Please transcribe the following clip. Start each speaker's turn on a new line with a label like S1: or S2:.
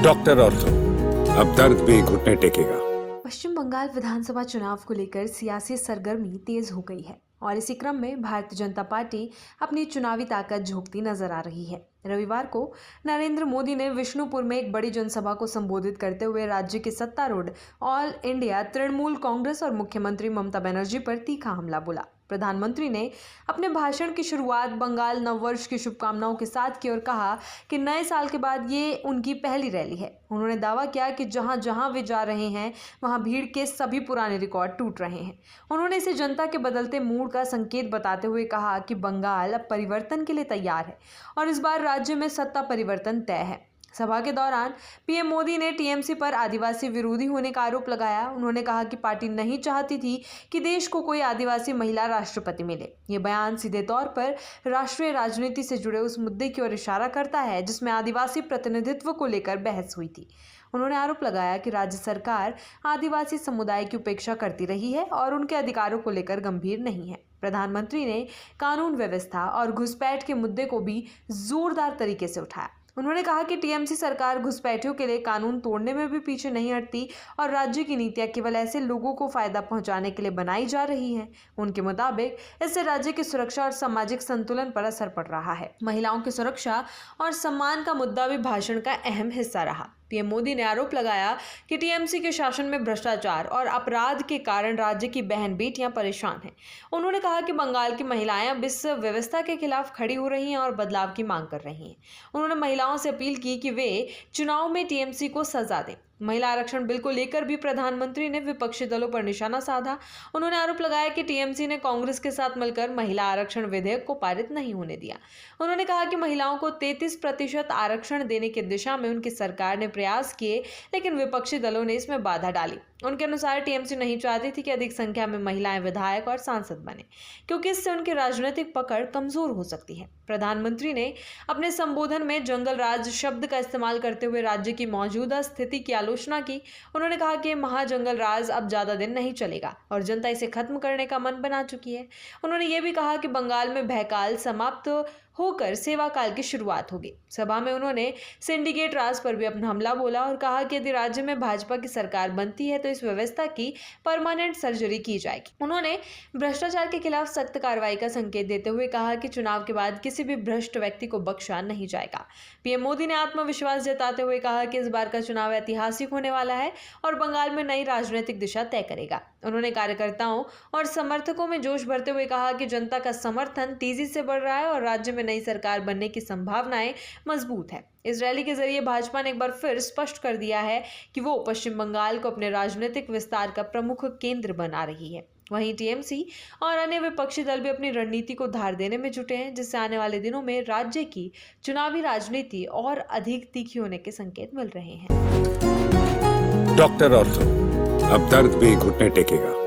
S1: Doctor ortho, अब दर्द भी घुटने टेकेगा।
S2: पश्चिम बंगाल विधानसभा चुनाव को लेकर सियासी सरगर्मी तेज हो गई है और इसी क्रम में भारतीय जनता पार्टी अपनी चुनावी ताकत झोंकती नजर आ रही है। रविवार को नरेंद्र मोदी ने विष्णुपुर में एक बड़ी जनसभा को संबोधित करते हुए राज्य के सत्तारूढ़ ऑल इंडिया तृणमूल कांग्रेस और मुख्यमंत्री ममता बनर्जी पर तीखा हमला बोला। प्रधानमंत्री ने अपने भाषण की शुरुआत बंगाल नववर्ष की शुभकामनाओं के साथ की और कहा कि नए साल के बाद ये उनकी पहली रैली है। उन्होंने दावा किया कि जहां जहां वे जा रहे हैं वहां भीड़ के सभी पुराने रिकॉर्ड टूट रहे हैं। उन्होंने इसे जनता के बदलते मूड का संकेत बताते हुए कहा कि बंगाल अब परिवर्तन के लिए तैयार है और इस बार राज्य में सत्ता परिवर्तन तय है। सभा के दौरान पीएम मोदी ने टीएमसी पर आदिवासी विरोधी होने का आरोप लगाया। उन्होंने कहा कि पार्टी नहीं चाहती थी कि देश को कोई आदिवासी महिला राष्ट्रपति मिले। ये बयान सीधे तौर पर राष्ट्रीय राजनीति से जुड़े उस मुद्दे की ओर इशारा करता है जिसमें आदिवासी प्रतिनिधित्व को लेकर बहस हुई थी। उन्होंने आरोप लगाया कि राज्य सरकार आदिवासी समुदाय की उपेक्षा करती रही है और उनके अधिकारों को लेकर गंभीर नहीं है। प्रधानमंत्री ने कानून व्यवस्था और घुसपैठ के मुद्दे को भी जोरदार तरीके से उठाया। उन्होंने कहा कि टीएमसी सरकार घुसपैठियों के लिए कानून तोड़ने में भी पीछे नहीं हटती और राज्य की नीतियां केवल ऐसे लोगों को फायदा पहुंचाने के लिए बनाई जा रही हैं। उनके मुताबिक इससे राज्य की सुरक्षा और सामाजिक संतुलन पर असर पड़ रहा है। महिलाओं की सुरक्षा और सम्मान का मुद्दा भी भाषण का अहम हिस्सा रहा। पीएम मोदी ने आरोप लगाया कि टीएमसी के शासन में भ्रष्टाचार और अपराध के कारण राज्य की बहन बेटियां परेशान हैं। उन्होंने कहा कि बंगाल की महिलाएं अब इस व्यवस्था के खिलाफ खड़ी हो रही हैं और बदलाव की मांग कर रही हैं। उन्होंने महिलाओं से अपील की कि वे चुनाव में टीएमसी को सजा दें। महिला आरक्षण बिल को लेकर भी प्रधानमंत्री ने विपक्षी दलों पर निशाना साधा। उन्होंने आरोप लगाया कि टीएमसी ने कांग्रेस के साथ मिलकर महिला आरक्षण विधेयक को पारित नहीं होने दिया। उन्होंने कहा कि महिलाओं को 33% आरक्षण देने की दिशा में उनकी सरकार ने प्रयास किए, लेकिन विपक्षी दलों ने इसमें बाधा डाली। उनके अनुसार टीएमसी नहीं चाहती थी कि अधिक संख्या में महिलाएं विधायक और सांसद बने, क्योंकि इससे उनकी राजनीतिक पकड़ कमजोर हो सकती है। प्रधानमंत्री ने अपने संबोधन में जंगल राज शब्द का इस्तेमाल करते हुए राज्य की मौजूदा स्थिति की आलोचना की। उन्होंने कहा कि महाजंगल राज अब ज्यादा दिन नहीं चलेगा और जनता इसे खत्म करने का मन बना चुकी है। उन्होंने ये भी कहा कि बंगाल में भयकाल समाप्त होकर सेवा काल की शुरुआत होगी। सभा में उन्होंने सिंडिकेट राज पर भी अपना हमला बोला और कहा कि यदि राज्य में भाजपा की सरकार बनती है तो इस व्यवस्था की परमानेंट सर्जरी की जाएगी। उन्होंने भ्रष्टाचार के खिलाफ सख्त कार्रवाई का संकेत देते हुए कहा कि चुनाव के बाद किसी भी भ्रष्ट व्यक्ति को बख्शा नहीं जाएगा। पीएम मोदी ने आत्मविश्वास जताते हुए कहा कि इस बार का चुनाव ऐतिहासिक होने वाला है और बंगाल में नई राजनीतिक दिशा तय करेगा। उन्होंने कार्यकर्ताओं और समर्थकों में जोश भरते हुए कहा कि जनता का समर्थन तेजी से बढ़ रहा है और राज्य में नई सरकार बनने की संभावनाएं मजबूत है। इस रैली के जरिए भाजपा ने एक बार फिर स्पष्ट कर दिया है कि वो पश्चिम बंगाल को अपने राजनीतिक विस्तार का प्रमुख केंद्र बना रही है। वहीं टीएमसी और अन्य विपक्षी दल भी अपनी रणनीति को धार देने में जुटे हैं, जिससे आने वाले दिनों में राज्य की चुनावी राजनीति और अधिक तीखी होने के संकेत मिल रहे हैं।
S1: डॉक्टर ऑर्थो, अब दर्द भी घुटने टेकेगा।